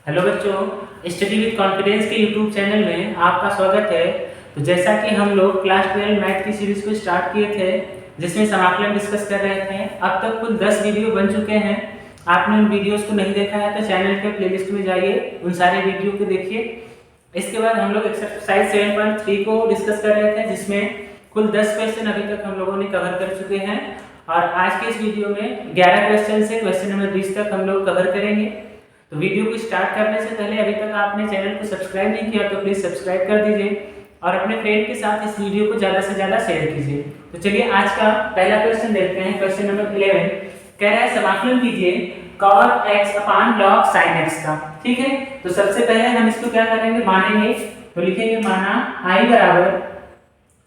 Hello बच्चों, study with confidence के YouTube channel में आपका स्वागत है। तो जैसा कि हम लोग क्लास 12 मैथ की सीरीज को स्टार्ट किए थे, जिसमें समाकलन डिस्कस कर रहे थे, अब तक कुल 10 वीडियो बन चुके हैं। आपने उन वीडियोस को नहीं देखा है तो चैनल के प्लेलिस्ट में जाइए, उन सारे वीडियो को देखिए। इसके बाद हम लोग एक्सरसाइज 7.3 को डिस्कस कर रहे थे, जिसमें कुल 10 क्वेश्चन अभी तक हम लोगों ने कवर कर चुके हैं। और आज के इस वीडियो में 11 क्वेश्चन से क्वेश्चन नंबर 20 तक हम लोग कवर करेंगे। तो वीडियो को स्टार्ट करने से पहले अभी तक आपने चैनल को सब्सक्राइब नहीं किया तो प्लीज़ सब्सक्राइब कर दीजिए और अपने फ्रेंड के साथ इस वीडियो को ज़्यादा से ज़्यादा शेयर कीजिए। तो चलिए आज का पहला क्वेश्चन देखते हैं। क्वेश्चन नंबर 11 कह रहा है समाकलन कीजिए cos x अपान log sin x का। ठीक है, तो सबसे पहले हम इसको क्या करेंगे, मानेंगे। तो लिखेंगे माना I बराबर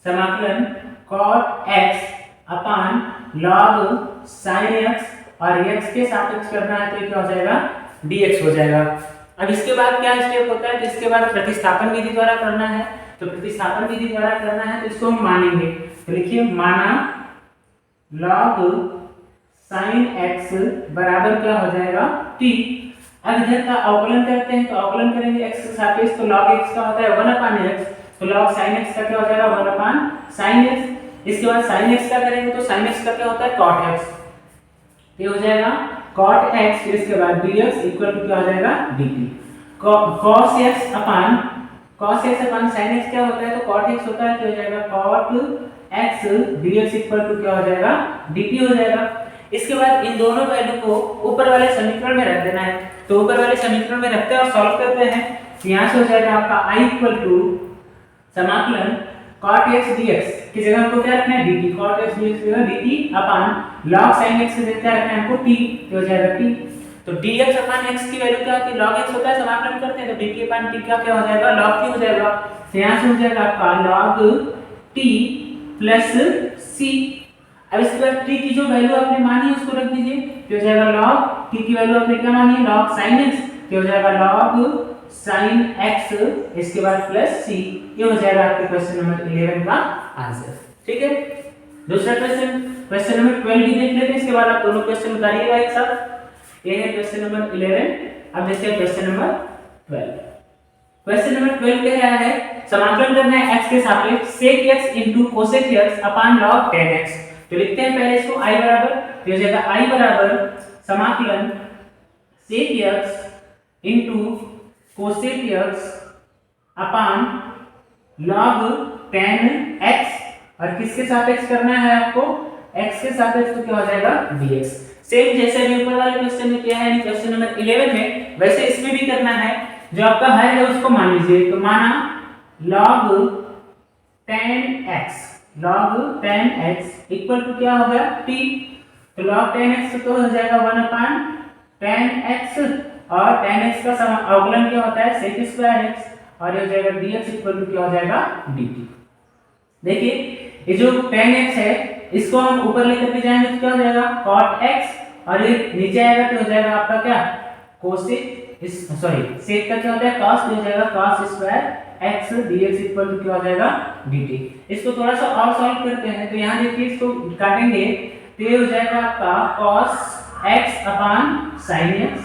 समाकलन cos x अपान log sin x और x के सापेक्ष करना है तो क्या हो जाएगा, dx हो जाएगा। अब इसके बाद क्या स्टेप होता है, तो इसके बाद प्रतिस्थापन विधि द्वारा करना है। तो प्रतिस्थापन विधि द्वारा करना है तो इसको हम मानेंगे। तो लिखिए माना log sin x बराबर क्या हो जाएगा, t। अब इधर का अवकलन करते हैं, तो अवकलन करेंगे x के सापेक्ष, तो log x का होता है 1/x, तो log sin x का क्या हो जाएगा 1/sin x। इसके बाद sin x का करेंगे तो sin x का क्या होता है cot x, ये हो जाएगा cot x। फिर इसके बाद dx इक्वल टू क्या हो जाएगा dt। cos x अपान sin x क्या होता है, तो cot x होता है, तो हो जाएगा cot x dx equal to क्या हो जाएगा dt हो जाएगा। इसके बाद इन दोनों वैल्यू को ऊपर वाले समीकरण में रख देना है। तो ऊपर वाले समीकरण में रखते हैं और सॉल्व करते हैं। तो यहाँ से हो जाएगा आपका i इक्वल टू समाकलन cot x dx की जगह हमको क्या रखना है dt, cot x dx की जगह dt अपान log sin x की जगह क्या रखना है हमको t, तो हो जाएगा t। तो dx अपान x की वैल्यू क्या होती है, log x होता है, समाकलन करते हैं तो dt अपान t का क्या हो जाएगा log t हो जाएगा। तो यहाँ से हो जाएगा आपका log t प्लस c। अब इसके बाद t की जो वैल्यू आपने मानी है उसको रख दीजिए, तो हो जाएगा log t की वैल्यू आपने क्या मानी है log sin x, तो हो जाएगा log sin x, इसके बाद प्लस c। ये हो जाएगा आपके क्वेश्चन नंबर 11 का आंसर। ठीक है, दूसरा क्वेश्चन नंबर 12 भी देख लेते हैं। इसके बाद आप दोनों क्वेश्चन उतारिएगा एक साथ। ये है क्वेश्चन नंबर 11। अब देखते हैं क्वेश्चन नंबर 12। क्वेश्चन नंबर 12 कह रहा है समाकलन करना है x के सापेक्ष sec x cosec x अपान log tan x। तो लिखते हैं पहले इसको i बराबर, तो हो जाएगा i बराबर समाकलन sec x cosec x अपान log tan x, और किसके सापेक्ष करना है आपको, x के सापेक्ष, तो क्या हो जाएगा dx। सेम जैसे अभी ऊपर वाले क्वेश्चन में किया है क्वेश्चन नंबर 11 में, वैसे इसमें भी करना है। जो आपका है उसको मान लीजिए। तो माना log tan x equal to क्या होगा t। तो log tan x तो हो जाएगा 1/tan x, और tan x का अवकलन क्या होता है sec स्क्वायर x, और ये हो जाएगा dx इक्वल टू क्या हो जाएगा dt। देखिए ये जो tan x है इसको हम ऊपर लेकर के जाएंगे तो क्या हो जाएगा cot x, और ये नीचे आएगा तो हो जाएगा आपका क्या cosec sec का क्या होता है cos, तो हो जाएगा cos square x dx equal to क्या हो जाएगा dt। इसको थोड़ा सा और सॉल्व करते हैं। तो यहाँ देखिए इसको काटेंगे तो ये हो जाएगा आपका cos x अपान sin x,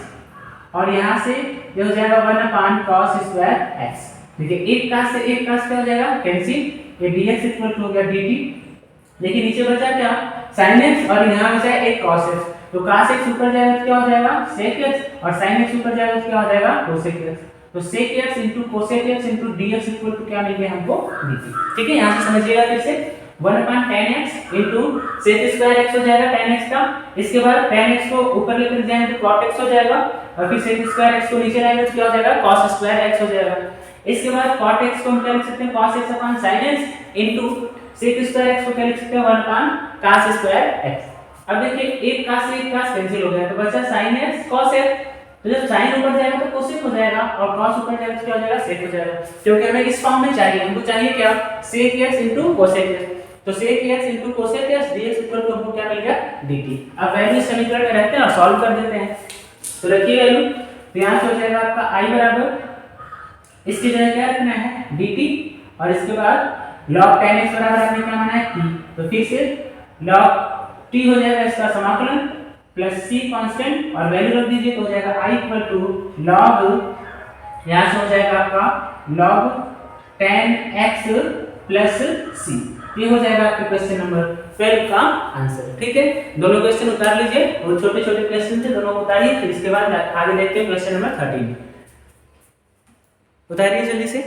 और यहाँ से ये हो जाएगा 1/cos स्क्वायर x। देखिए एक का से क्या हो जाएगा कैंसिल, ये dx इक्वल टू हो गया dt। देखिए नीचे बचा क्या sin x, और यहाँ बचा एक cos x। तो cos x ऊपर जाएगा तो क्या हो जाएगा sec x, और sin x ऊपर जाएगा तो क्या हो जाएगा cosec x। तो sec x cosec x dx equal to क्या मिल गया हमको dt। ठीक है, यहाँ से समझिएगा फिर से 1/tan x sec square x हो जाएगा tan x का। इसके बाद tan x को ऊपर लेकर जाएंगे तो cot x हो जाएगा, और फिर sec स्क्वायर x को नीचे लाएंगे तो क्या हो जाएगा cos स्क्वायर x हो जाएगा। इसके बाद cot x को हम क्या लिख सकते हैं cos x अपान sin x sec square x को क्या लिख सकते हैं 1/cos स्क्वायर x। अब देखिए एक का से एक का कैंसिल हो गया तो बचा sin x cos x। तो जब sin ऊपर जाएगा तो cosec हो जाएगा, और cos ऊपर जाएगा तो क्या हो जाएगा sec हो जाएगा, क्योंकि हमें इस फॉर्म में चाहिए। हमको चाहिए क्या sec x cosec x। तो sec x cosec x dx equal to हमको क्या मिल गया dt। अब वैल्यू समीकरण में रखते हैं और सॉल्व कर देते हैं। तो रखिए वैल्यू, तो यहाँ से हो जाएगा आपका i बराबर इसकी जगह क्या रखना है dt, और इसके बाद log tan x बराबर आपने क्या माना है t। तो फिर से log t हो जाएगा इसका समाकलन प्लस c कांस्टेंट, और वैल्यू रख दीजिए तो हो जाएगा i इक्वल टू log यहाँ से हो जाएगा आपका log 10x प्लस सी। ये हो जाएगा आपके क्वेश्चन नंबर 12 का आंसर। ठीक है, दोनों क्वेश्चन उतार लीजिए, वो छोटे छोटे क्वेश्चन थे, दोनों उतारिए, फिर इसके बाद आगे देखते हैं क्वेश्चन नंबर 13। उतारिए जल्दी से।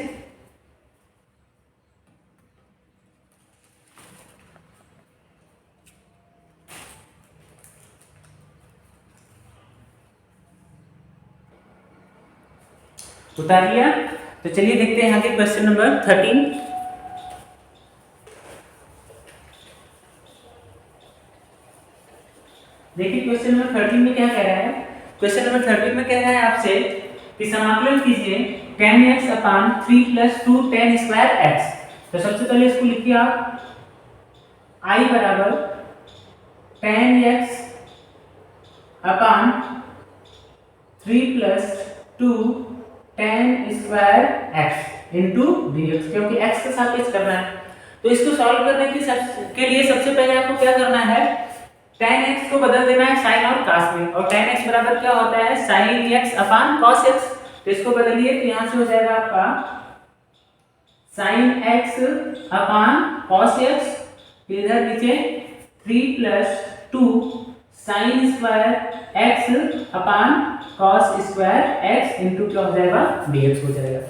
उतार लिया, तो चलिए देखते हैं आगे क्वेश्चन नंबर 13। देखिए क्वेश्चन नंबर 13 में क्या कह रहा है। क्वेश्चन नंबर 13 में कह रहा है आपसे कि समाकलन कीजिए 10x अपान 3 प्लस 2 10 स्क्वायर x। तो सबसे पहले इसको लिखिए आप i बराबर 10x अपान 3 plus 2 10 square x into dx, क्योंकि x के सापेक्ष करना है। तो इसको सॉल्व करने के लिए सबसे पहले आपको क्या करना है, tan x को बदल देना है sin और cos में, और tan x बराबर क्या होता है sin x अपान cos x। तो इसको बदलिए, तो यहाँ से हो जाएगा आपका sin x अपान cos x, इधर नीचे 3 प्लस 2 sin स्क्वायर x अपान cos स्क्वायर x इंटू क्या हो जाएगा dx हो जाएगा।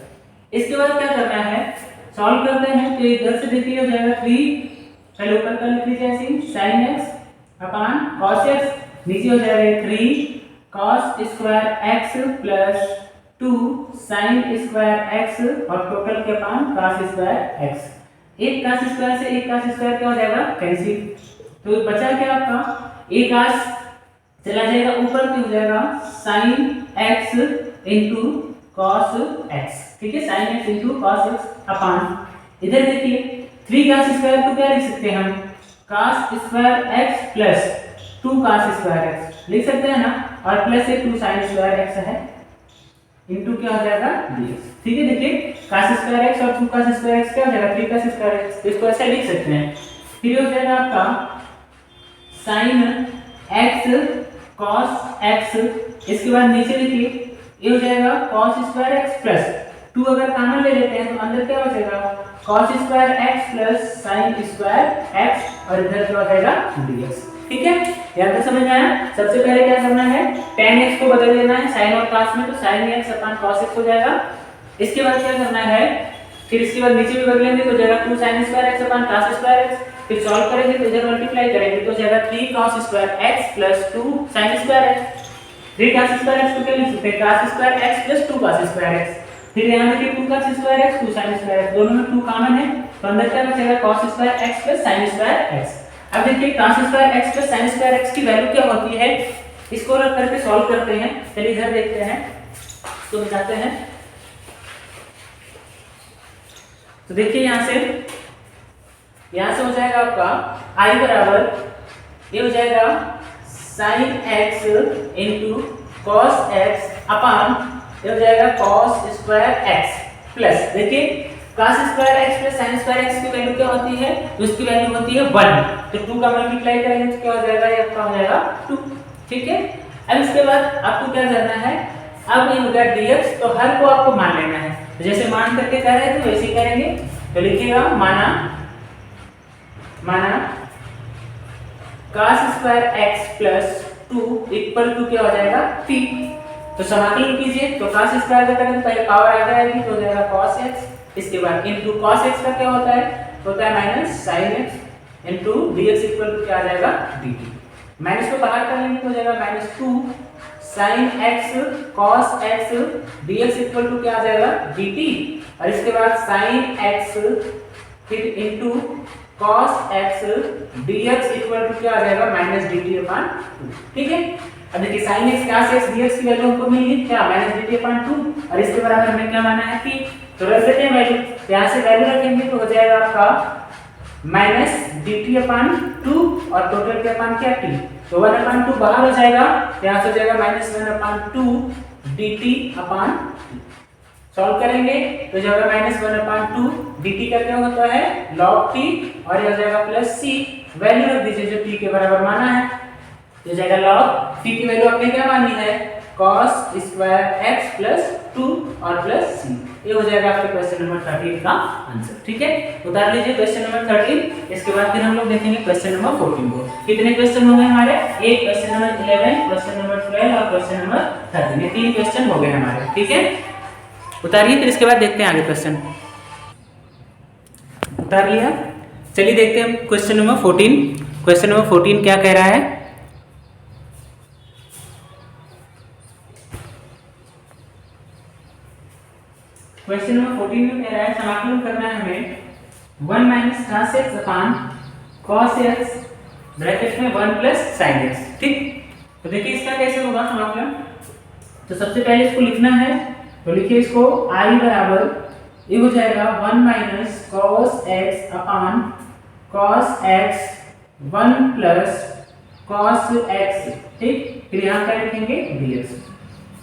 इसके बाद क्या करना है, सॉल्व करते हैं। तो इधर से देखिए हो जाएगा 3, पहले ऊपर का लिख लीजिए ऐसे sin x अपान cos x, नीचे हो जाएगा 3 cos स्क्वायर x प्लस 2 sin स्क्वायर x और टोटल के अपान cos स्क्वायर x। एक cos स्क्वायर से एक cos स्क्वायर क्या हो जाएगा कैंसिल, तो बचा क्या आपका एक cos चला जाएगा ऊपर, तो हो जाएगा sin x into cos x। ठीक है, sin x into cos x अपान इधर देखिए 3 cos स्क्वायर को क्या लिख सकते हैं हम, cos स्क्वायर x प्लस 2 cos स्क्वायर x लिख सकते हैं ना, और प्लस से 2 sin स्क्वायर x है इंटू क्या हो जाएगा dx। ठीक है, देखिए cos स्क्वायर x और 2 cos स्क्वायर x क्या हो जाएगा 3 cos स्क्वायर x, इसको ऐसे लिख सकते हैं। फिर हो जाएगा आपका sin x cos x, इसके बाद नीचे देखिए ये हो जाएगा cos स्क्वायर x प्लस 2 अगर कॉमन ले लेते हैं तो अंदर क्या बचेगा cos square x plus sin square x और इधर क्या हो जाएगा dx। ठीक है, यहाँ तक समझ में आया। सबसे पहले क्या करना है, tan x को बदल देना है sin और cos में, तो sin x अपान cos x हो जाएगा। इसके बाद क्या करना है, फिर इसके बाद नीचे भी बदलेंगे तो हो जाएगा 2 sin स्क्वायर x अपान cos स्क्वायर x, फिर सॉल्व करेंगे तो इधर मल्टीप्लाई करेंगे तो हो जाएगा 3 cos स्क्वायर x प्लस 2 sin square x। 3 cos square x को क्या लिख सकते हैं cos स्क्वायर x प्लस 2 cos स्क्वायर x। फिर यहाँ देखिए 2 cos square x 2 sin square x, दोनों में 2 कॉमन है, तो अंदर क्या बचेगा cos square x plus sin square x। अब देखिए cos square x plus sin square x की वैल्यू क्या होती है, इसको रख करके सॉल्व करते हैं। चलिए इधर देखते हैं, तो बताते हैं। तो देखिए यहाँ से हो जाएगा आपका i बराबर ये हो जाएगा sin x into cos x अपान ये हो जाएगा cos स्क्वायर x प्लस देखिए cos square x plus sin square x की वैल्यू क्या होती है, तो इसकी वैल्यू होती है 1, तो 2 का मल्टीप्लाई करेंगे तो क्या हो जाएगा, ये आपका हो जाएगा 2। ठीक है, अब इसके बाद आपको क्या करना है, अब ये हो गया dx, तो हर को आपको मान लेना है, तो जैसे मान करके कर रहे थे तो वैसे ही करेंगे। तो लिखिएगा माना cos स्क्वायर x प्लस 2 इक्वल टू क्या हो जाएगा t। तो समाकलन कीजिए, तो cos स्क्वायर का करेंगे पहले पावर आ जाएगी तो हो जाएगा cos x, इसके बाद इनटू cos x का क्या होता है minus sin x into dx equal to क्या आ जाएगा dt। माइनस को बाहर कर लेंगे तो हो जाएगा -2 sin x cos x dx equal to क्या आ जाएगा dt, और इसके बाद sin x फिर into cos x dx equal to क्या आ जाएगा -dt/2। ठीक है, अब देखिए sin x cos x dx की वैल्यू हमको मिली क्या -dt/2, और इसके बराबर हमें क्या माना है कि तो रख देते हैं वैल्यू, यहाँ से वैल्यू रखेंगे तो हो जाएगा आपका -dt/2 और टोटल के अपान क्या t, तो 1/2 बाहर हो जाएगा, यहाँ से हो जाएगा -1/2 dt/t। सॉल्व करेंगे तो जाएगा -1/2 dt का क्या होता है log t, और ये हो जाएगा प्लस c, वैल्यू रख दीजिए जो t के बराबर माना है, तो जाएगा log t की वैल्यू आपने क्या मानी है cos स्क्वायर x प्लस 2 और प्लस c। ये हो जाएगा आपके क्वेश्चन नंबर 13 का आंसर। ठीक है, उतार लीजिए क्वेश्चन नंबर 13। इसके बाद फिर हम लोग देखेंगे क्वेश्चन नंबर 14 को। कितने क्वेश्चन हो गए हमारे? एक क्वेश्चन नंबर 11, क्वेश्चन नंबर 12 और क्वेश्चन नंबर 13। ये 3 क्वेश्चन हो गए हमारे। ठीक है, उतारिए, फिर इसके बाद देखते हैं आगे क्वेश्चन। उतार लिया, चलिए देखते हैं क्वेश्चन नंबर 14। क्वेश्चन नंबर 14 क्या कह रहा है? क्वेश्चन नंबर 14 में कह रहा है समाकलन करना है हमें 1 माइनस cos x अपान cos x ब्रैकेट में 1 प्लस sin x। ठीक, तो देखिए इसका कैसे होगा समाकलन। तो सबसे पहले इसको लिखना है, तो लिखिए इसको I बराबर ये हो जाएगा 1 माइनस cos x अपान cos x 1 plus cos x। ठीक, फिर यहाँ क्या लिखेंगे dx।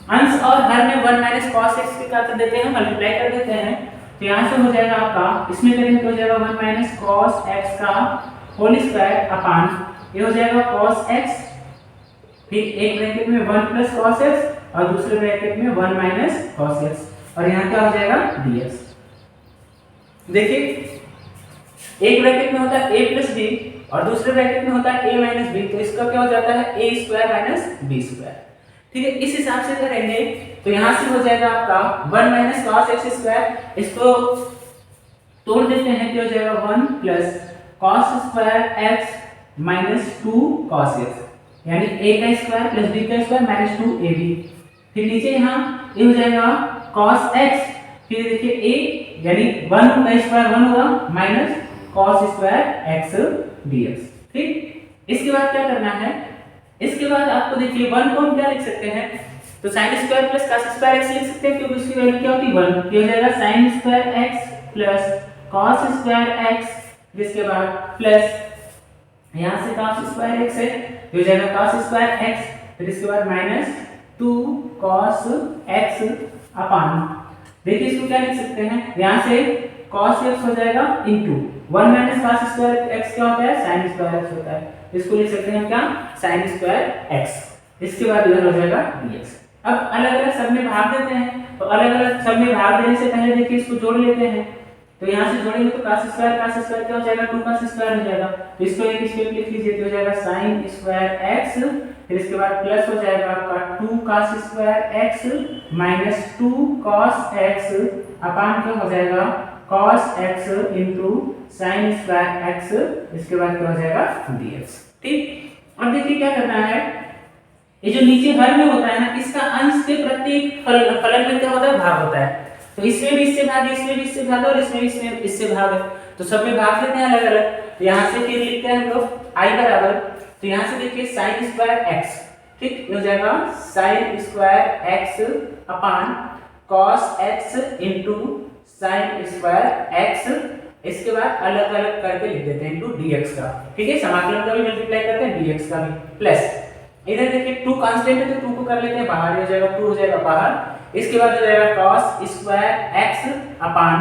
अंश और हर में 1 माइनस cos x के कर देते हैं, मल्टीप्लाई कर देते हैं। तो यहाँ से हो जाएगा आपका, इसमें करेंगे तो हो जाएगा 1 माइनस cos x का होल स्क्वायर अपान ये हो जाएगा cos x, फिर एक ब्रैकेट में 1 प्लस cos x और दूसरे ब्रैकेट में 1 माइनस cos x, और यहाँ क्या हो जाएगा dx। देखिए एक ब्रैकेट में होता है a प्लस b और दूसरे ब्रैकेट में होता है a माइनस b, तो इसका क्या हो जाता है a square minus b square. ठीक है, इस हिसाब से करेंगे तो यहाँ से हो जाएगा आपका 1 माइनस cos x स्क्वायर, इसको तोड़ देते हैं तो हो जाएगा 1 plus cos square x minus 2 cos x, यानी a का स्क्वायर प्लस b का स्क्वायर माइनस 2ab। फिर नीचे यहाँ ये हो जाएगा cos x, फिर देखिए a यानी 1 का स्क्वायर 1 होगा minus cos square x dx। ठीक, इसके बाद क्या करना है, इसके बाद आपको देखिए 1 को हम क्या लिख सकते हैं, तो sin square plus cos square x लिख सकते हैं, क्योंकि उसकी वैल्यू क्या होती है 1। ये हो जाएगा sin square x plus cos square x, जिसके बाद प्लस यहाँ से cos स्क्वायर x है, ये हो जाएगा cos स्क्वायर x, फिर इसके बाद माइनस 2 cos x अपान, देखिए इसको क्या लिख सकते हैं, यहाँ से cos x हो जाएगा into 1 minus cos square x क्या होता है sin स्क्वायर x होता है, इसको लिख सकते हैं क्या sin स्क्वायर x। इसके बाद इधर हो जाएगा dx। अब अलग अलग सब में भाग देते हैं, तो अलग अलग सब में भाग देने से पहले देखिए इसको जोड़ लेते हैं। तो यहाँ से जोड़ेंगे तो cos स्क्वायर क्या हो जाएगा 2 cos स्क्वायर हो जाएगा, तो इसको एक स्टेप लिख लीजिए, तो हो जाएगा sin स्क्वायर x, फिर इसके बाद प्लस हो जाएगा आपका 2 cos square x minus 2 cos x अपान क्या हो जाएगा cos x into sin square x, इसके बाद क्या हो जाएगा dx। ठीक, अब देखिए क्या करना है, ये जो नीचे हर में होता है ना, इसका अंश के प्रत्येक फलन में क्या होता है भाग होता है, तो इसमें भी इससे भाग, इसमें भी इससे भाग और इसमें भी इससे भाग है, तो सब में भाग देते हैं अलग अलग। तो यहाँ से फिर लिखते हैं हम लोग I बराबर, तो यहाँ से देखिए sin स्क्वायर x, ठीक, हो जाएगा sin स्क्वायर x अपान cos x into sin square x, इसके बाद अलग अलग करके लिख देते हैं इनटू dx का। ठीक है, समाकलन का भी मल्टीप्लाई करते हैं dx का भी, प्लस इधर देखिए 2 कांस्टेंट है तो 2 को कर लेते हैं बाहर, हो जाएगा 2 हो जाएगा बाहर, इसके बाद हो जाएगा cos स्क्वायर x अपान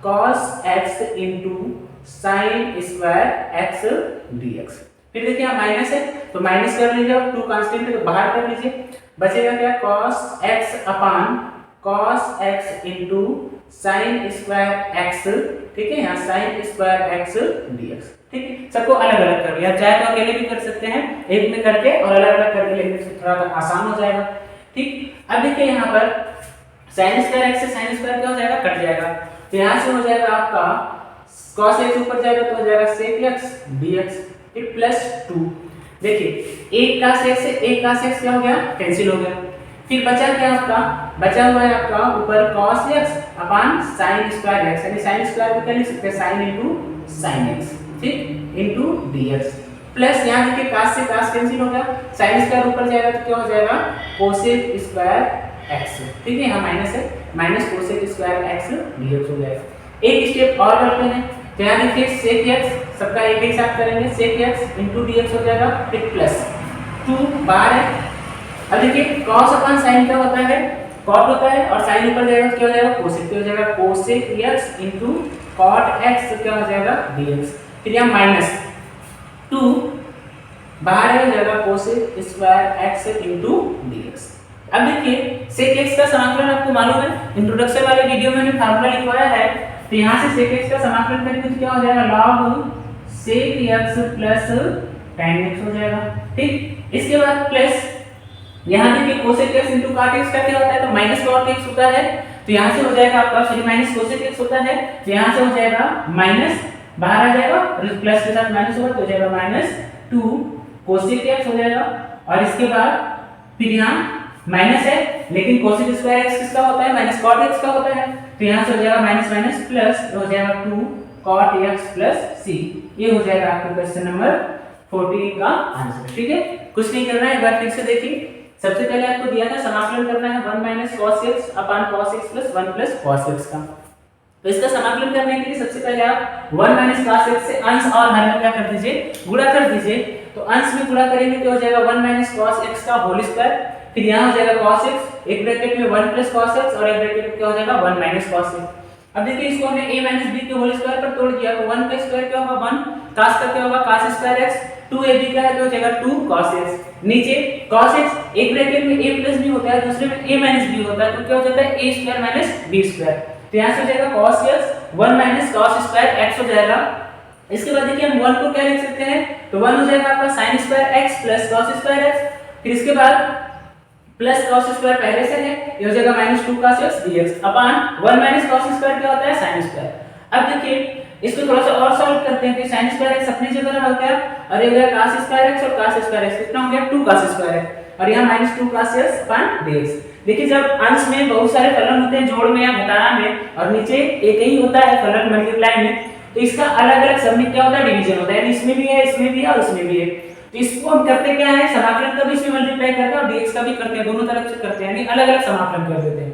cos x into sin square x dx। फिर देखिए यहाँ माइनस है तो माइनस कर लीजिए, और 2 कांस्टेंट है तो बाहर कर लीजिए, बचेगा क्या cos x अपान cos x into sin square x। ठीक है, यहाँ sin स्क्वायर x dx। ठीक है, सबको अलग अलग कर लिया, चाहे तो अकेले भी कर सकते हैं एक में करके, और अलग अलग करके लिखने से थोड़ा आसान हो जाएगा। ठीक, अब देखिए यहाँ पर sin स्क्वायर x से sin स्क्वायर क्या हो जाएगा कट जाएगा, तो यहाँ से हो जाएगा आपका cos x ऊपर जाएगा तो हो जाएगा sec x dx, फिर प्लस 2। देखिए एक cos x से एक cos x क्या हो गया कैंसिल हो गया, फिर बचा क्या आपका, बचा हुआ है आपका ऊपर cos x अपान sin स्क्वायर x, यानी sin स्क्वायर को क्या लिख सकते हैं sin इनटू sin x, ठीक, इनटू dx, प्लस यहाँ देखिए cos से cos कैंसिल हो गया, sin स्क्वायर ऊपर जाएगा तो क्या हो जाएगा cosec स्क्वायर x। ठीक है, यहाँ माइनस है, minus cosec square x dx हो जाएगा। एक स्टेप और करते हैं, तो यहाँ देखिए sec x सबका एक एक साथ करेंगे, sec x इनटू dx हो जाएगा, फिर प्लस 2 बाहर है। अब देखिए cos अपान sin क्या होता है cot होता है, और sin ऊपर जाएगा तो क्या हो जाएगा cosec, क्या हो जाएगा cosec x into cot x क्या हो जाएगा dx। फिर यहाँ माइनस 2 बाहर हो जाएगा cosec square x into dx। अब देखिए sec x का समाकलन आपको मालूम है, इंट्रोडक्शन वाले वीडियो में मैंने फार्मूला लिखवाया है। तो यहाँ से sec x का समाकलन करेंगे तो क्या हो जाएगा, log sec x plus tan x हो जाएगा। ठीक, इसके बाद प्लस यहाँ देखिए cosec x into cot x का क्या होता है, तो माइनस cot x होता है। तो यहाँ से हो जाएगा आपका सॉरी माइनस cosec x होता है, तो यहाँ से हो जाएगा माइनस, बाहर आ जाएगा और प्लस के साथ माइनस होगा तो हो जाएगा माइनस 2 cosec x हो जाएगा। और इसके बाद फिर यहाँ माइनस है, लेकिन cosec स्क्वायर x किसका होता है, माइनस cot x का होता है। तो यहाँ से हो जाएगा माइनस माइनस प्लस, हो जाएगा 2 cot x प्लस c। ये हो जाएगा आपका क्वेश्चन नंबर 14 का आंसर। ठीक है, कुछ नहीं करना है, एक बार फिर से देखिए। सबसे पहले आपको दिया था समाकलन करना है 1 माइनस cos x अपान cos x plus 1 plus cos x का। तो इसका समाकलन करने के लिए सबसे पहले आप 1 माइनस cos x से अंश और हर में क्या कर दीजिए, गुणा कर दीजिए। तो अंश में गुणा करेंगे तो हो जाएगा 1 माइनस cos x का होल स्क्वायर, फिर यहाँ हो जाएगा cos x, एक ब्रैकेट में 1 प्लस cos x और एक ब्रैकेट में क्या हो जाएगा 1 माइनस cos x। अब देखिए इसको हमने a माइनस b के होल स्क्वायर पर तोड़ दिया, तो 1 का स्क्वायर क्या होगा 1, cos का क्या होगा cos स्क्वायर x, 2ab का है तो हो जाएगा 2 cos x। नीचे cos x एक ब्रैकेट में a प्लस b होता है, दूसरे में a माइनस b होता है, तो क्या हो जाता है a square minus b square. तो यहाँ से हो जाएगा cos x 1 minus cos square x हो जाएगा। इसके बाद देखिए हम 1 को क्या लिख सकते हैं, तो 1 हो जाएगा आपका sin square x plus cos square x, फिर इसके बाद प्लस cos स्क्वायर पहले से है, ये हो जाएगा माइनस 2 cos x dx अपान 1 माइनस cos स्क्वायर क्या होता है sin स्क्वायर। अब देखिए इसको थोड़ा सा और सॉल्व करते हैं, तो sin स्क्वायर x अपनी जगह रह गया और ये हो गया cos स्क्वायर x और cos स्क्वायर x कितना हो गया 2 cos स्क्वायर x और यहाँ माइनस 2 cos x अपान dx। देखिए जब अंश में बहुत सारे फलन होते हैं जोड़ में या घटाना में और नीचे एक ही होता है फलन मल्टीप्लाई में, तो इसका अलग-अलग सब में क्या होता है डिवीजन होता है, यानी इसमें भी है, इसमें भी है और इसमें भी है। तो इसको हम करते क्या है, समाकलन का भी इसमें मल्टीप्लाई करते हैं और dx का भी करते हैं, दोनों तरफ से करते हैं, यानी अलग-अलग समाकलन कर देते हैं।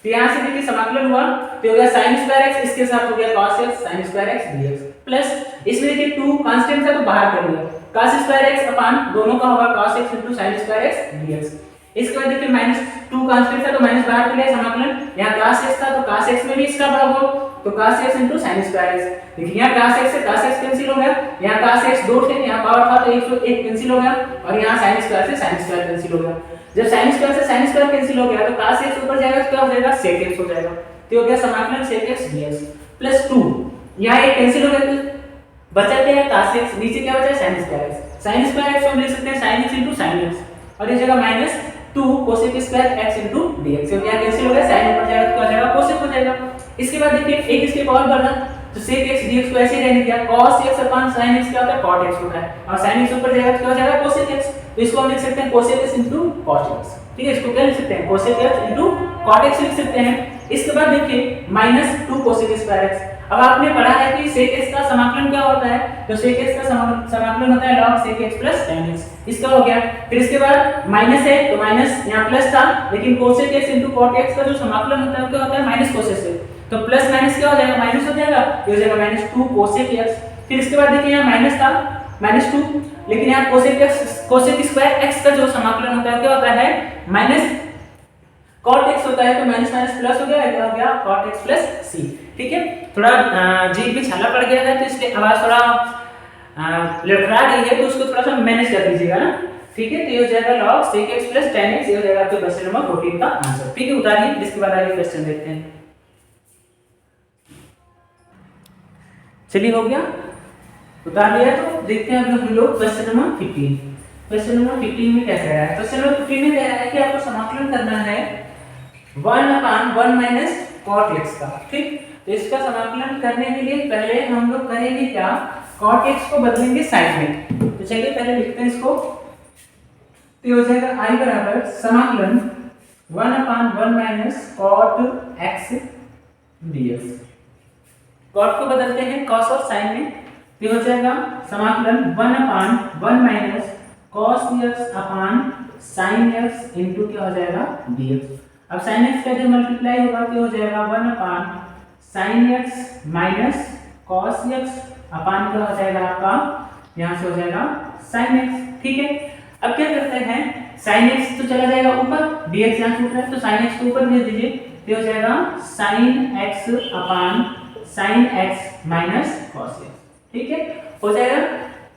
तो यहाँ से देखिए समाकलन हुआ तो हो गया sin स्क्वायर x, इसके साथ हो गया cos x sin square x dx plus इसमें देखिए 2 कांस्टेंट था तो बाहर कर लिया, cos स्क्वायर x अपान दोनों का होगा cos x into sin square x dx। इसके बाद देखिए माइनस 2 कांस्टेंट था तो माइनस बाहर कर लिया समाकलन, यहाँ cos x था तो cos x में भी इसका भाग हो तो cos x into sin square x। देखिए यहाँ cos x से cos x कैंसिल हो गया, यहाँ cos x 2 थे, यहाँ पावर था तो 101 कैंसिल हो गया और यहाँ sin स्क्वायर से sin स्क्वायर कैंसिल हो गया। जब sin स्क्वायर से sin स्क्वायर कैंसिल हो गया तो cos x ऊपर जाएगा तो क्या हो जाएगा sec x हो जाएगा। तो हो गया समाकलन sec x dx प्लस 2, यहाँ एक कैंसिल हो गया तो बचा क्या है cos x, नीचे क्या बचा sin square x। sin square x हम लिख सकते हैं sin x into sin x और ये जगह minus 2 cosec square x into dx। तो यहाँ कैंसिल हो गया, sin ऊपर जाएगा तो क्या हो जाएगा cosec हो जाएगा। इसके बाद देखिए एक इसके पावर बढ़ा तो sec x dx को ऐसे ही रहने दिया, cos x अपान sin x क्या होता है cot x होता है और sin x ऊपर जाएगा तो क्या हो जाएगा cosec x। तो इसको हम लिख सकते हैं cosec x into cot x। ठीक है, इसको क्या लिख सकते हैं cosec x into cot x लिख सकते हैं। इसके बाद देखिए माइनस 2 cosec स्क्वायर x। अब आपने पढ़ा है कि sec x का समाकलन क्या होता है, तो sec x का समाकलन होता है log sec x plus tan x, इसका हो गया। फिर इसके बाद माइनस है तो माइनस यहाँ प्लस था, लेकिन cosec x into cot x का जो समाकलन होता है क्या होता है माइनस cosec से, तो प्लस माइनस क्या हो जाएगा माइनस हो जाएगा, ये हो जाएगा माइनस 2 cosec x। फिर इसके बाद देखिए यहाँ माइनस था माइनस 2, लेकिन यहाँ cosec स्क्वायर x का जो समाकलन होता है क्या होता है माइनस cot x होता है, तो माइनस माइनस प्लस हो गया, क्या हो गया cot x प्लस c। ठीक है, थोड़ा जीभ में छाला पड़ गया है तो इसलिए आवाज थोड़ा लड़खड़ा रही है, तो उसको थोड़ा सा मैनेज कर लीजिएगा ना। ठीक है, तो ये हो जाएगा log sec x plus tan x, ये हो जाएगा आपके क्वेश्चन नंबर 14 का आंसर। ठीक है, उतारिए, जिसके बाद आगे क्वेश्चन देखते हैं। चलिए हो गया, उतार लिया, तो देखते हैं हम लोग क्वेश्चन नंबर 15। क्वेश्चन नंबर 15 में क्या कह रहा है, क्वेश्चन नंबर 15 में कह रहा है कि आपको समाकलन करना है 1/1 माइनस cot x का। ठीक, तो इसका समाकलन करने के लिए पहले हम लोग करेंगे क्या, cot x को बदलेंगे साइड में। तो चलिए पहले लिखते हैं इसको, तो हो जाएगा i बराबर समाकलन 1/1 minus cot x dx। cot को बदलते हैं cos और sin में, तो हो जाएगा समाकलन 1/1 माइनस cos x अपान sin x इनटू क्या हो जाएगा dx। अब sin x का जब मल्टीप्लाई होगा तो हो जाएगा 1/sin x minus cos x अपान क्या हो जाएगा आपका, यहाँ से हो जाएगा sin x। ठीक है, अब क्या करते हैं, sin x तो चला जाएगा ऊपर, dx यहाँ छूट रहा है तो sin x को ऊपर भेज दीजिए, तो हो जाएगा sin x अपान sin x minus cos x। ठीक है, हो जाएगा।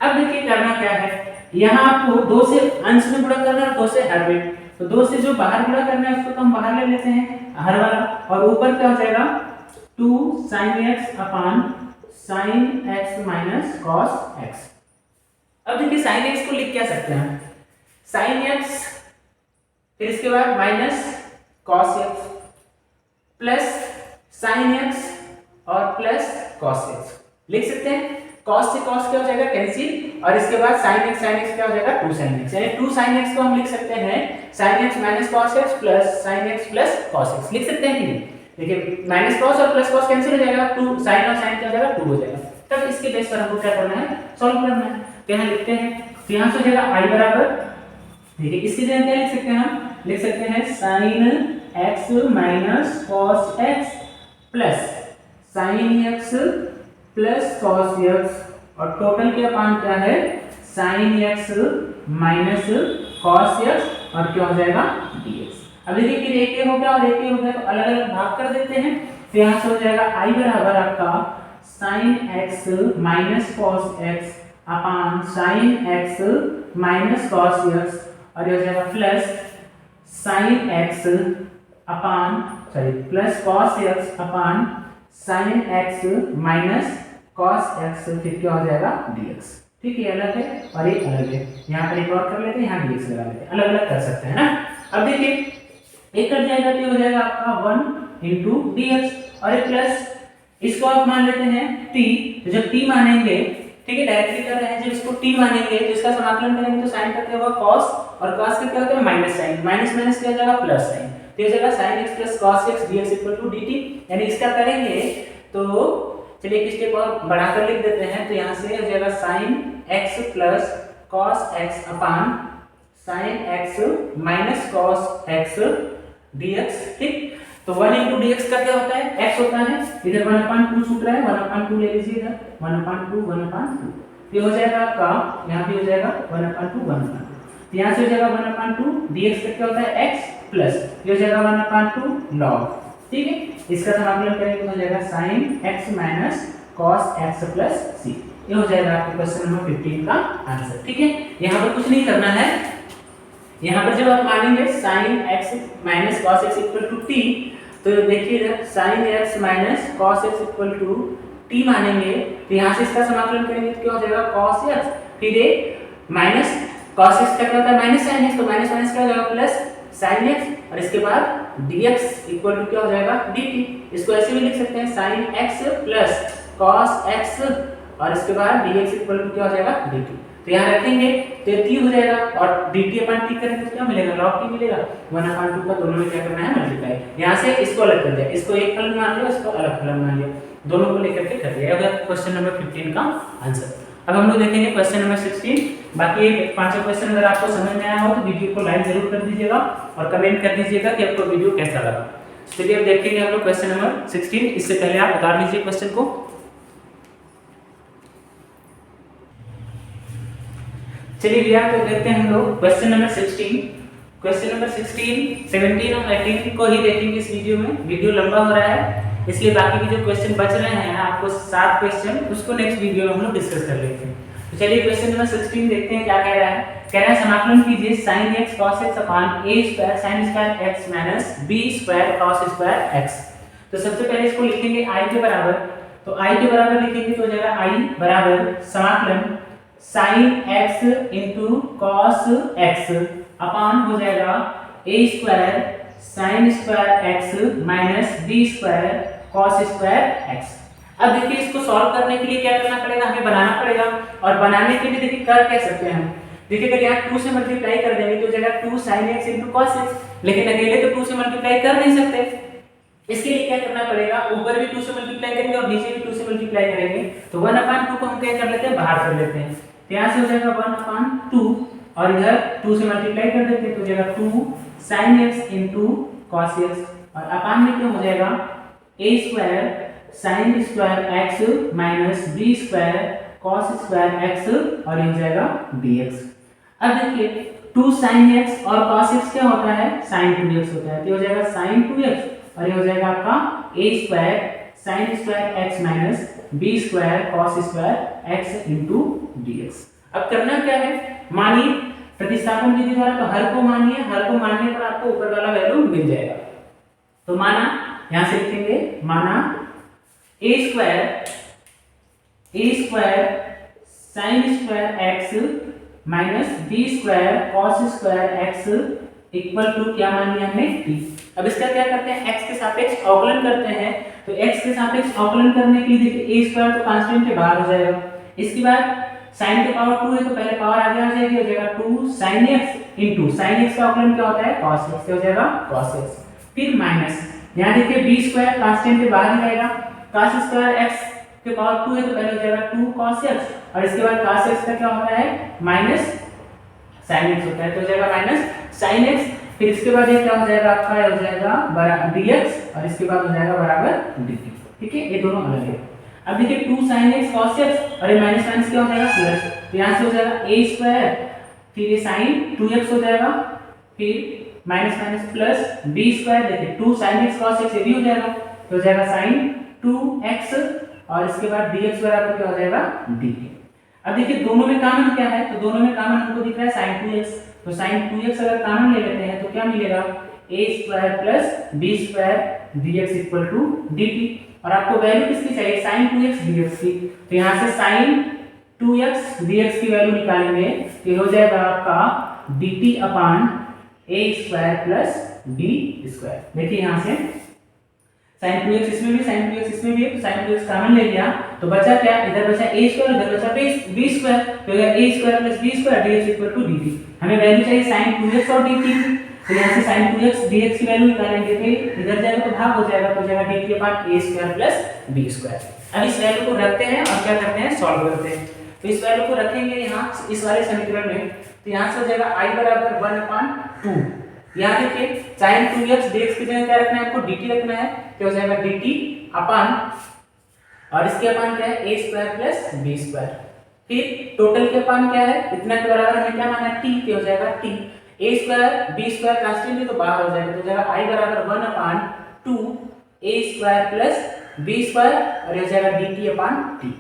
अब देखिए करना क्या है, यहाँ आपको 2 से अंश में गुणा करना है, 2 से हर में, तो 2 से जो बाहर गुणा करना है उसको तो हम बाहर ले लेते हैं हर वाला, और ऊपर क्या हो जाएगा 2 sin x अपान sin x minus cos x। अब देखिए sin x को लिख क्या सकते हैं, sin x फिर इसके बाद minus cos x plus sin x और प्लस cos x लिख सकते हैं। cos से cos क्या हो जाएगा कैंसिल, और इसके बाद sin x क्या हो जाएगा 2 sin x, यानी 2 sin x को हम लिख सकते हैं sin x minus cos x plus sin x plus cos x लिख सकते हैं कि नहीं। देखिए माइनस cos और प्लस cos कैंसिल हो जाएगा, 2 sin और sin क्या हो जाएगा 2 हो जाएगा। तब इसके बेस पर हमको क्या करना है, सॉल्व करना है। तो यहाँ लिखते हैं, तो यहाँ से हो जाएगा i बराबर, देखिए इसकी जगह क्या लिख सकते हैं, हम लिख सकते हैं sin x minus cos x plus sin x plus cos x, और टोटल के अपान क्या है sin x minus cos x और क्या हो जाएगा dx। अब देखिए कि एक हो गया और एक हो गया, तो अलग अलग भाग कर देते हैं। तो यहाँ से हो जाएगा i बराबर आपका sin x minus cos x अपान sin x minus cos x, और ये हो जाएगा प्लस sin x अपान प्लस cos x अपान sin x minus cos x, फिर क्या हो जाएगा dx। ठीक है, अलग है और ये अलग है, यहाँ पर एक और कर लेते हैं, यहाँ dx लगा लेते हैं, अलग अलग कर सकते हैं ना। अब देखिए एक कट जाएगा तो हो जाएगा आपका 1 इंटू dx, और एक प्लस इसको आप मान लेते हैं t, तो जब t मानेंगे, ठीक है डायरेक्टली कर रहे हैं, जब इसको t मानेंगे तो इसका समाकलन करेंगे तो साइन का क्या होगा cos, और cos का क्या होता है माइनस साइन, माइनस माइनस क्या हो जाएगा प्लस साइन, तो ये जाएगा sin x plus cos x dx dt। यानी इसका करेंगे तो चलिए एक स्टेप और बढ़ाकर लिख देते हैं, तो यहाँ से हो जाएगा sin x plus cos x अपान sin x minus cos x dx। ठीक, तो 1 into dx का क्या होता है, x होता है, इधर 1/2 छूट रहा है, 1/2 ले लीजिए इधर, 1/2 ये हो जाएगा आपका, यहाँ भी हो जाएगा 1/2 तो यहाँ से हो जाएगा 1/2 dx का क्या होता है x प्लस ये हो जाएगा 1/2 log। ठीक है, इसका समाकलन करेंगे तो हो जाएगा sin x minus cos x plus c। ये हो जाएगा आपके क्वेश्चन नंबर 15 का आंसर। ठीक है, यहाँ पर कुछ नहीं करना है, यहाँ पर जब आप मानेंगे sin x minus cos x equal to t, तो देखिए इधर sin x minus cos x equal to t मानेंगे, तो यहाँ से इसका समाकलन करेंगे तो क्या हो जाएगा cos x, फिर ये माइनस cos x का क्या होता है माइनस sin x, तो माइनस माइनस क्या हो जाएगा प्लस sin x, और इसके बाद dx इक्वल टू क्या हो जाएगा dt। इसको ऐसे भी लिख सकते हैं sin x plus cos x, और इसके बाद dx इक्वल टू क्या हो जाएगा dt। तो यहाँ रखेंगे तो ये t हो जाएगा, और dt अपन t करेंगे तो क्या मिलेगा log t मिलेगा, 1/2 का दोनों में क्या करना है मल्टीप्लाई। यहाँ से इसको अलग कर दिया, इसको एक फलन मान लिया, इसको अलग फलन मान लिया, दोनों को लेकर के कर दिया। ये क्वेश्चन नंबर 15 का आंसर। अब हम लोग देखेंगे क्वेश्चन नंबर 16। बाकी ये पांचों क्वेश्चन अगर आपको समझ में आया हो तो वीडियो को लाइक जरूर कर दीजिएगा और कमेंट कर दीजिएगा कि आपको वीडियो कैसा लगा। चलिए अब देखेंगे हम लोग क्वेश्चन नंबर 16। इससे पहले आप उतार लीजिए क्वेश्चन को। चलिए भैया तो देखते हैं हम लोग क्वेश्चन नंबर 16। क्वेश्चन नंबर 16, 17 और 18 को ही देखेंगे इस वीडियो में। वीडियो लंबा हो रहा है इसलिए बाकी के जो क्वेश्चन बच रहे हैं आपको 7 क्वेश्चन, उसको नेक्स्ट वीडियो में हम लोग डिस्कस कर लेते हैं। तो चलिए क्वेश्चन नंबर 16 देखते हैं क्या कह रहा है। कह रहा है समाकलन कीजिए sin x cos x upon a square sin square x minus b square cos square x। तो सबसे पहले इसको लिखेंगे i के बराबर, तो i के बराबर लिखेंगे तो हो जाएगा i बराबर समाकलन sin x into cos x अपान हो जाएगा a square sin square x minus b square cos square x। अब देखिए इसको सॉल्व करने के लिए क्या करना पड़ेगा, हमें बनाना पड़ेगा, और बनाने के लिए देखिए कर क्या सकते हैं हम। देखिए अगर यहाँ 2 से मल्टीप्लाई कर देंगे तो हो जाएगा 2 sin x into cos x, लेकिन अकेले तो 2 से मल्टीप्लाई कर नहीं सकते, इसके लिए क्या करना पड़ेगा, ऊपर भी 2 से मल्टीप्लाई करेंगे और नीचे भी 2 से मल्टीप्लाई करेंगे, तो 1/2 को हम क्या कर लेते हैं बाहर कर लेते हैं। तो यहाँ से हो जाएगा 1/2 और इधर 2 से मल्टीप्लाई कर देते हैं तो हो जाएगा 2 sin x into cos x, और अपान में क्या हो जाएगा a square sin square x minus b square cos square x, और ये हो जाएगा dx। अब देखिए 2 sin x और cos x क्या होता है sin 2x होता है, तो हो जाएगा sin 2x, और ये हो जाएगा आपका a square sin square x minus b square cos square x into dx। अब करना क्या है, मानिए प्रतिस्थापन विधि द्वारा तो हर को मानिए, हर को मानने पर आपको ऊपर वाला वैल्यू मिल जाएगा। तो माना, यहां से लिखेंगे माना a square sine square x minus b square cos square x equal to क्या मान लिया हमने t। अब इसका क्या करते हैं, x के सापेक्ष अवकलन करते हैं। तो x के सापेक्ष अवकलन करने के लिए देखिए a स्क्वायर तो कांस्टेंट के बाहर हो जाएगा, इसके बाद sin के पावर 2 है तो पहले पावर आगे आ जाएगी, हो जाएगा 2 sin x into sin x का अवकलन क्या होता है cos x, हो जाएगा cos x। फिर माइनस, यहां देखिए b स्क्वायर कांस्टेंट के बाहर ही रहेगा, cos स्क्वायर x के पावर 2 है तो पहले हो जाएगा 2 cos x, और इसके बाद cos x का क्या होता है माइनस sin x होता है, तो हो जाएगा माइनस sin x। फिर इसके बाद ये क्या हो जाएगा आपका, हो जाएगा बराबर dx, और इसके बाद हो जाएगा बराबर dt। ठीक है, ये दोनों अलग है। अब देखिए 2 sin x cos x और ये माइनस माइनस क्या हो जाएगा प्लस, तो यहाँ से हो जाएगा a स्क्वायर, फिर ये sin 2x हो जाएगा, फिर minus minus plus b square, देखिए 2 sin x cos x ये भी हो जाएगा, तो हो जाएगा sin 2x, और इसके बाद dx बराबर क्या हो जाएगा dt। अब देखिए दोनों में कॉमन क्या है, तो दोनों में कॉमन हमको दिख रहा है sin 2x, तो sin 2x अगर कॉमन ले लेते हैं तो क्या मिलेगा a square plus b square dx equal to dt। और आपको वैल्यू किसकी चाहिए, sin 2x dx की, तो यहाँ से sin 2x dx की वैल्यू निकालेंगे तो हो जाएगा आपका dt upon a square plus b square. देखिए यहाँ से sin 2x इसमें भी, sin 2x इसमें भी है, तो sin 2x कॉमन ले लिया तो बचा क्या, इधर बचा a स्क्वायर, इधर बचा b स्क्वायर, तो a square plus b square dx equal to dt। हमें वैल्यू चाहिए sin 2x और dt की, तो यहाँ से sin 2x dx की वैल्यू निकालेंगे, फिर इधर जाएगा तो भाग हो जाएगा, तो हो जाएगा dt upon a square plus b square. अब इस वैल्यू को रखते हैं और क्या करते हैं, सॉल्व करते हैं। तो इस वैल्यू को रखेंगे यहाँ इस वाले समीकरण में, तो यहाँ से हो जाएगा i बराबर 1/2। यहाँ देखिए sin 2x dx की जगह क्या रखना है आपको, dt रखना है, तो हो जाएगा dt अपान, और इसके अपान क्या है a square plus b square. फिर टोटल के अपान क्या है, इतना के बराबर हमें क्या माना है t, तो हो जाएगा t। a square b square constant है तो बाहर हो जाएगा, तो हो जाएगा i बराबर 1/2 a square plus b square, और ये हो जाएगा dt अपान t।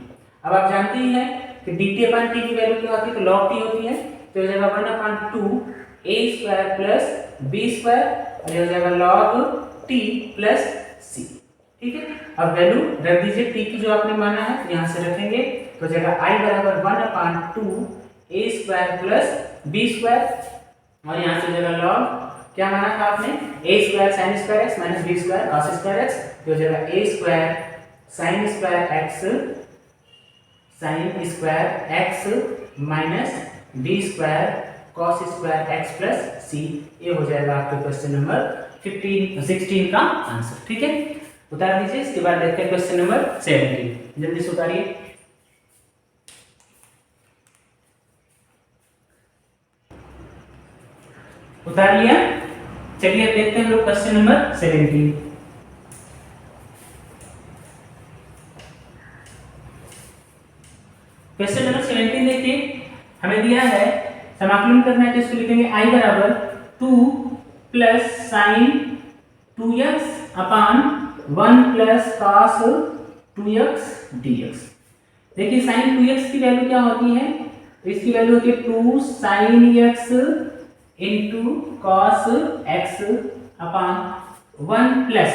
अब आप जानते ही हैं कि dt अपान t की वैल्यू क्या होती है, तो log t होती है, तो हो जाएगा 1/2 a square plus b square, और ये हो जाएगा log t प्लस c। ठीक है, अब वैल्यू रख दीजिए t की जो आपने माना है, तो यहाँ से रखेंगे तो हो जाएगा i बराबर 1/2 a square plus b square, और यहाँ से हो जाएगा log क्या माना था आपने, a square sin square x minus b square cos square x, तो हो जाएगा a square sin square x sin square x minus b square cos square x plus c। ये हो जाएगा आपके क्वेश्चन नंबर 16 का आंसर। ठीक है, उतार दीजिए। इसके बाद देखते हैं क्वेश्चन नंबर 17, जल्दी से उतारिए। उतार लिया, चलिए देखते हैं हम लोग क्वेश्चन नंबर 17। क्वेश्चन नंबर 17 देखिए, हमें दिया है समाकलन करना है, तो इसको लिखेंगे i बराबर 2 प्लस साइन 2x अपान 1 प्लस cos 2x dx। देखिए साइन 2x की वैल्यू क्या होती है, तो इसकी वैल्यू होती है 2 sin x into cos x अपान 1 प्लस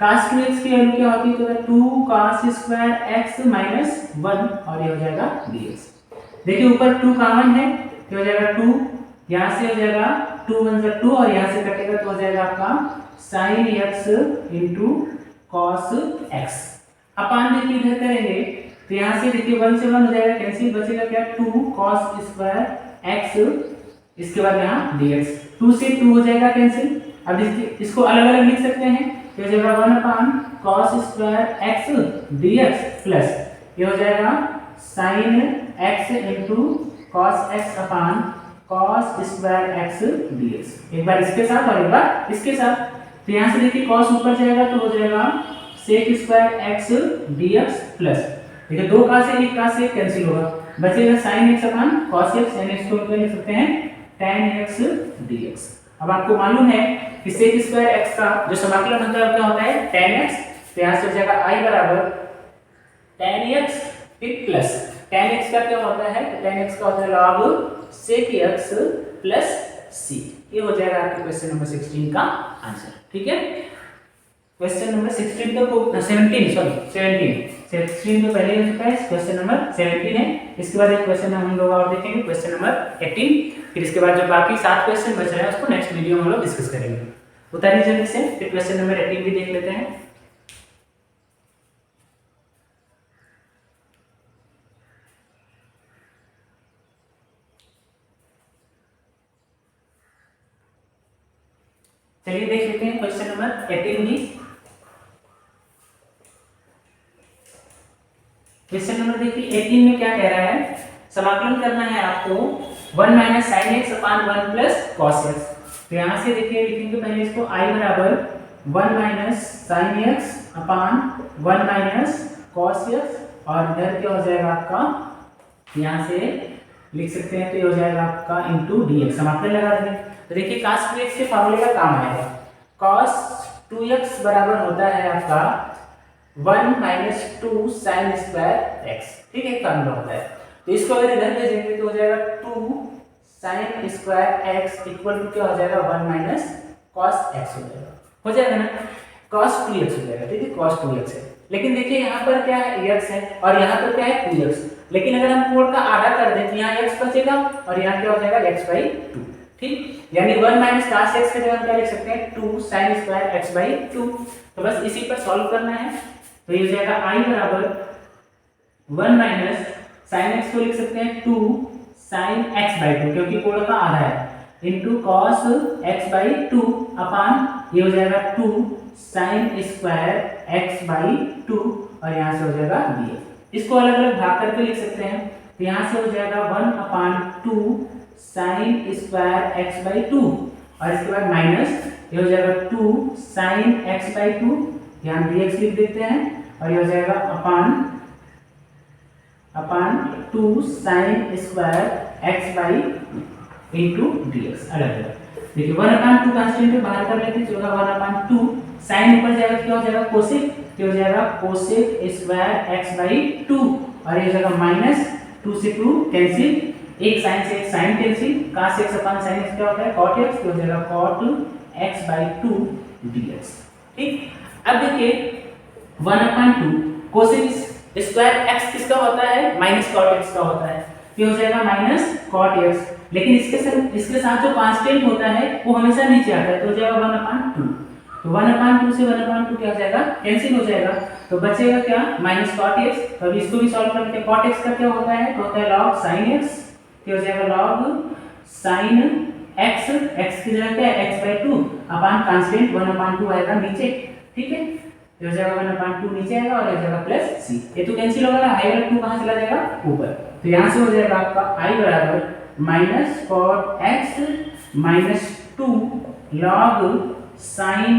cos 2x की वैल्यू क्या होती है, तो 2 cos स्क्वायर x माइनस 1, और ये हो जाएगा dx। देखिए ऊपर 2 कॉमन है, तो हो जाएगा 2, यहाँ से हो जाएगा 2 1 जा 2, और यहाँ से कटेगा तो हो जाएगा आपका sin x into cos x अपान, देखिए इधर करेंगे तो यहाँ से देखिए 1 से 1 हो जाएगा कैंसिल, बचेगा क्या 2 cos स्क्वायर x, इसके बाद यहाँ dx, 2 से 2 हो जाएगा कैंसिल। अब इसको अलग अलग लिख सकते हैं, तो हो जाएगा 1 अपान cos square x dx plus ये हो जाएगा sin x into cos x अपान cos स्क्वायर x dx। एक बार इसके साथ और एक बार इसके साथ, तो यहाँ से देखिए cos ऊपर जाएगा तो हो जाएगा sec square x dx plus, देखिए 2 का से 1 का से कैंसिल होगा, बचेगा sin x अपान cos x, यानी इसको लिख सकते हैं tan x dx। अब आपको मालूम है कि sec स्क्वायर x का जो समाकलन होता है क्या होता है tan x, तो यहाँ से हो जाएगा i बराबर tan x फिर प्लस tan x का क्या होता है, तो tan x का होता है log sec x प्लस सी। ये हो जाएगा आपके क्वेश्चन नंबर 16 का आंसर। ठीक है, क्वेश्चन नंबर 16 तो 17 तो पहले हो चुका है, क्वेश्चन नंबर 17 है। इसके बाद एक क्वेश्चन हम लोग और देखेंगे, क्वेश्चन नंबर 18। फिर इसके बाद जो बाकी 7 क्वेश्चन बच रहे हैं उसको नेक्स्ट वीडियो में हम लोग डिस्कस करेंगे। उतारिए जल्दी से, फिर क्वेश्चन नंबर 18 भी देख लेते हैं। चलिए देख लेते हैं क्वेश्चन नंबर 18 भी। क्वेश्चन नंबर देखिए 18 में क्या कह रहा है, समाकलन करना है आपको 1 माइनस साइन एक्स अपान 1 प्लस कॉस एक्स। तो यहाँ से देखिए लिखेंगे पहले इसको i बराबर 1 माइनस साइन एक्स अपान 1 माइनस कॉस एक्स और इधर क्या हो जाएगा आपका, यहाँ से लिख सकते हैं तो ये हो जाएगा आपका इंटू डी एक्स। समाकलन लगा देंगे तो देखिए cos 2x के फार्मूले का काम आएगा। cos 2x बराबर होता है आपका 1 माइनस 2 साइन स्क्वायर एक्स। ठीक है, फार्मूला होता है। तो इसको अगर इधर भेजेंगे तो हो जाएगा 2 sine square x equal to क्या हो जाएगा 1 माइनस कॉस एक्स हो जाएगा ना, cos 2x हो जाएगा। ठीक है, cos 2x है, लेकिन देखिए यहाँ पर क्या है x है और यहाँ पर क्या है 2x। लेकिन अगर हम कोण का आधा कर दें तो यहाँ x बचेगा और यहाँ क्या हो जाएगा x/2। ठीक, यानी 1 माइनस cos x की जगह क्या लिख सकते हैं 2 साइन स्क्वायर x/2। तो बस इसी पर सॉल्व करना है। तो ये हो जाएगा i बराबर 1 माइनस साइन x को लिख सकते हैं 2 साइन x/2 क्योंकि कोण का आधा है इनटू cos x/2 अपान ये हो जाएगा 2 साइन स्क्वायर x/2 और यहाँ से हो जाएगा dx। इसको अलग अलग भाग करके लिख सकते हैं। तो यहाँ से हो जाएगा 1/2 साइन स्क्वायर x/2 और इसके बाद माइनस ये हो जाएगा 2 साइन x/2, यहाँ dx लिख देते हैं और ये हो जाएगा अपान 2 sine square x/2 into dx। अलग अलग देखिए 1/2 कांस्टेंट को बाहर कर लेते हैं, जो होगा 1/2 साइन ऊपर जाएगा क्या हो जाएगा कोसेक, क्या हो जाएगा कोसेक स्क्वायर x/2 और ये हो जाएगा माइनस 2 से 2 कैंसिल, एक साइन से एक साइन कैंसिल, cos x अपान sin x क्या होता है cot x, क्या हो जाएगा cot x/2 dx। ठीक, अब देखिए 1/2 कोसेक स्क्वायर x किसका होता है माइनस cot x का होता है, ये हो जाएगा माइनस cot x। लेकिन इसके साथ जो कांस्टेंट होता है वो हमेशा नीचे आता है तो हो जाएगा 1/2। तो 1/2 से 1/2 क्या हो जाएगा कैंसिल हो जाएगा, तो बचेगा क्या माइनस cot x। तो अब इसको भी सॉल्व करते हैं। cot x का क्या होता है तो होता है log sin x, क्या हो जाएगा log sin x, x की जगह क्या है x/2 अपान कांस्टेंट 1/2 आएगा नीचे। ठीक है, ये हो जाएगा 1/2 नीचे आएगा और हो जाएगा प्लस c। ये तो कैंसिल होगा ना, i वाला 2 कहां चला जाएगा ऊपर, तो यहां से हो जाएगा आपका i बराबर minus cot x minus 2 log sin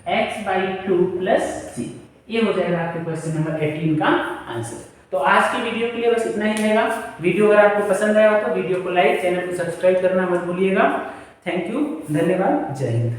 x/2 plus c। ये हो जाएगा आपके क्वेश्चन नंबर 18 का आंसर। तो आज की वीडियो के लिए बस इतना ही रहेगा। वीडियो अगर आपको पसंद आया हो तो वीडियो को लाइक, चैनल को सब्सक्राइब करना मत भूलिएगा। थैंक यू, धन्यवाद, जय हिंद।